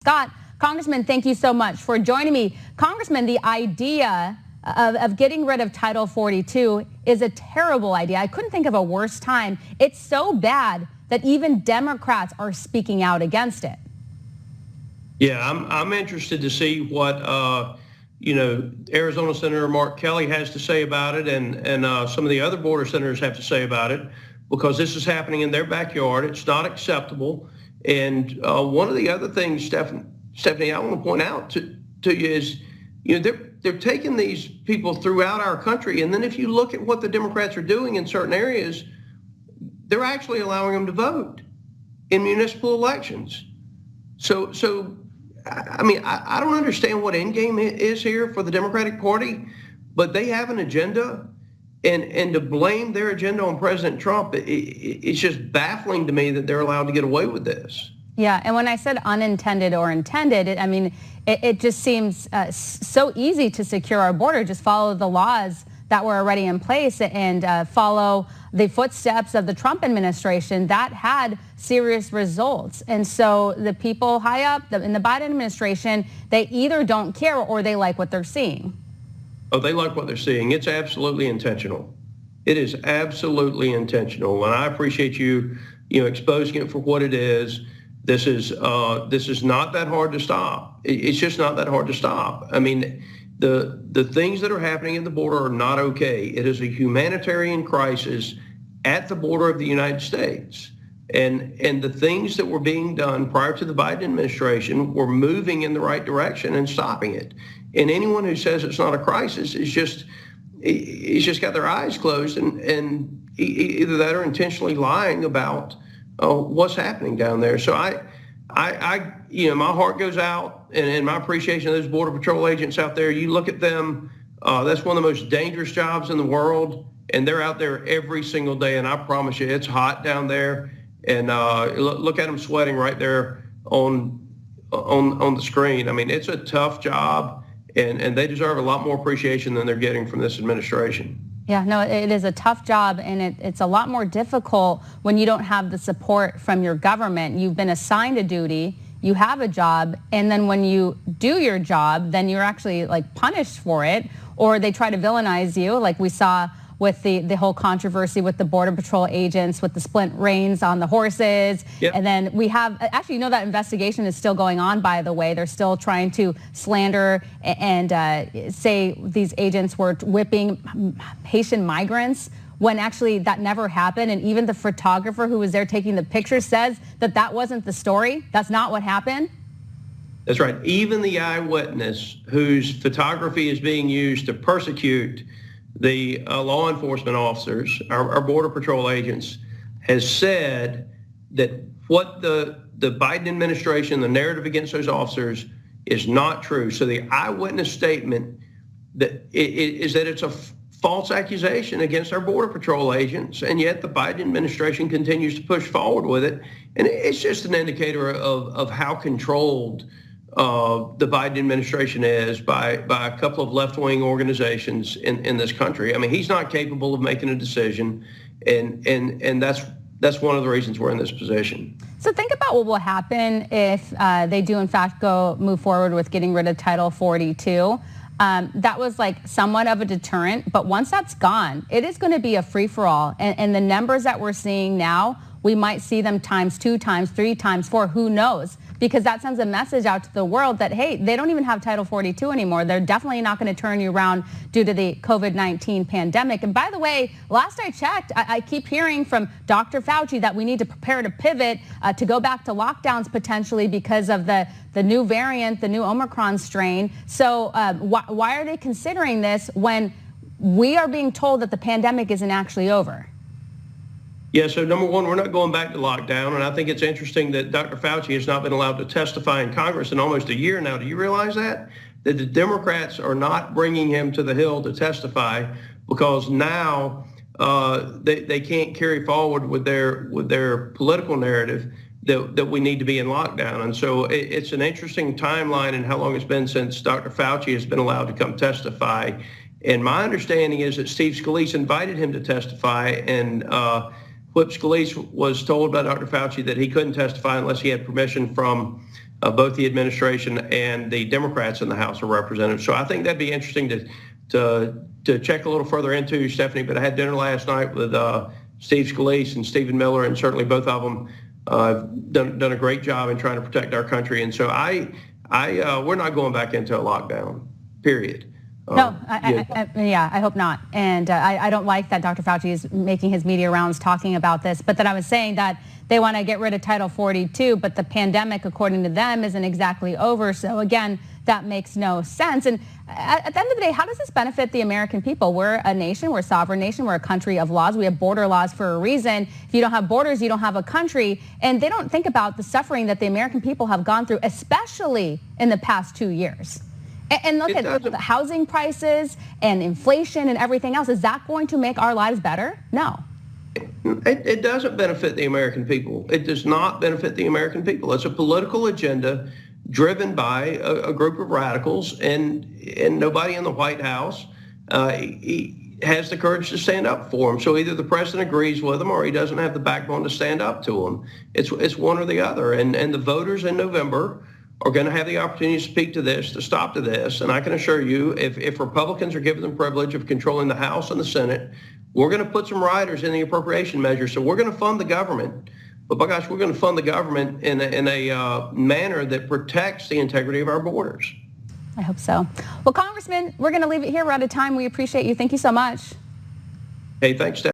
Scott, Congressman, thank you so much for joining me. Congressman, the idea of getting rid of Title 42 is a terrible idea. I couldn't think of a worse time. It's so bad that even Democrats are speaking out against it. Yeah, I'm interested to see what Arizona Senator Mark Kelly has to say about it, and some of the other border senators have to say about it, because this is happening in their backyard. It's not acceptable. And one of the other things, Stephanie, I want to point out to you is, they're taking these people throughout our country, and then if you look at what the Democrats are doing in certain areas, they're actually allowing them to vote in municipal elections. So I mean, I don't understand what end game is here for the Democratic Party, but they have an agenda, and to blame their agenda on President Trump, it's just baffling to me that they're allowed to get away with this. Yeah, and when I said unintended or intended, it just seems so easy to secure our border. Just follow the laws that were already in place and follow the footsteps of the Trump administration that had serious results. And so the people high up in the Biden administration, they either don't care or they like what they're seeing. Oh, they like what they're seeing. It's absolutely intentional. It is absolutely intentional. And I appreciate you exposing it for what it is. This is not that hard to stop. It's just not that hard to stop. I mean, the things that are happening at the border are not okay. It is a humanitarian crisis at the border of the United States. And the things that were being done prior to the Biden administration were moving in the right direction and stopping it. And anyone who says it's not a crisis is just got their eyes closed and either that or intentionally lying about what's happening down there. So my heart goes out, and my appreciation of those Border Patrol agents out there. You look at them, that's one of the most dangerous jobs in the world, and they're out there every single day. And I promise you, it's hot down there. And look at them sweating right there on the screen. I mean, it's a tough job, and they deserve a lot more appreciation than they're getting from this administration. Yeah, no, it is a tough job, and it's a lot more difficult when you don't have the support from your government. You've been assigned a duty, you have a job, and then when you do your job, then you're actually punished for it, or they try to villainize you, like we saw with the whole controversy with the Border Patrol agents, with the split reins on the horses. Yep. And then we have, actually, that investigation is still going on, by the way. They're still trying to slander and say these agents were whipping Haitian migrants when actually that never happened. And even the photographer who was there taking the picture says that wasn't the story. That's not what happened. That's right. Even the eyewitness whose photography is being used to persecute the law enforcement officers, our Border Patrol agents, has said that what the Biden administration, the narrative against those officers, is not true. So the eyewitness statement is that it's a false accusation against our Border Patrol agents, and yet the Biden administration continues to push forward with it. And it's just an indicator of how controlled the Biden administration is by a couple of left-wing organizations in this country. I mean, he's not capable of making a decision, and that's one of the reasons we're in this position. So think about what will happen if they do in fact move forward with getting rid of Title 42. That was somewhat of a deterrent, but once that's gone, it is going to be a free-for-all. And the numbers that we're seeing now, we might see them times 2, times 3, times 4, who knows? Because that sends a message out to the world that, hey, they don't even have Title 42 anymore. They're definitely not going to turn you around due to the COVID-19 pandemic. And by the way, last I checked, I keep hearing from Dr. Fauci that we need to prepare to pivot to go back to lockdowns potentially because of the new variant, the new Omicron strain. So why are they considering this when we are being told that the pandemic isn't actually over? Yeah, so number one, we're not going back to lockdown, and I think it's interesting that Dr. Fauci has not been allowed to testify in Congress in almost a year now. Do you realize that? That the Democrats are not bringing him to the Hill to testify because now they can't carry forward with their political narrative that we need to be in lockdown. And so it's an interesting timeline in how long it's been since Dr. Fauci has been allowed to come testify. And my understanding is that Steve Scalise invited him to testify, and Whip Scalise was told by Dr. Fauci that he couldn't testify unless he had permission from both the administration and the Democrats in the House of Representatives. So I think that'd be interesting to check a little further into, Stephanie. But I had dinner last night with Steve Scalise and Stephen Miller, and certainly both of them have done a great job in trying to protect our country. And so we're not going back into a lockdown, period. No, I hope not. And I don't like that Dr. Fauci is making his media rounds talking about this, but then I was saying that they want to get rid of Title 42, but the pandemic, according to them, isn't exactly over. So again, that makes no sense. And at the end of the day, how does this benefit the American people? We're a nation, we're a sovereign nation, we're a country of laws. We have border laws for a reason. If you don't have borders, you don't have a country. And they don't think about the suffering that the American people have gone through, especially in the past 2 years. And look at the housing prices and inflation and everything else. Is that going to make our lives better? No. It doesn't benefit the American people. It does not benefit the American people. It's a political agenda driven by a group of radicals, and nobody in the White House has the courage to stand up for them. So either the president agrees with them or he doesn't have the backbone to stand up to them. It's one or the other. And the voters in November are going to have the opportunity to speak to this, to stop to this. And I can assure you, if Republicans are given the privilege of controlling the House and the Senate, we're going to put some riders in the appropriation measure. So we're going to fund the government. But by gosh, we're going to fund the government in a manner that protects the integrity of our borders. I hope so. Well, Congressman, we're going to leave it here. We're out of time. We appreciate you. Thank you so much. Hey, thanks, Steph.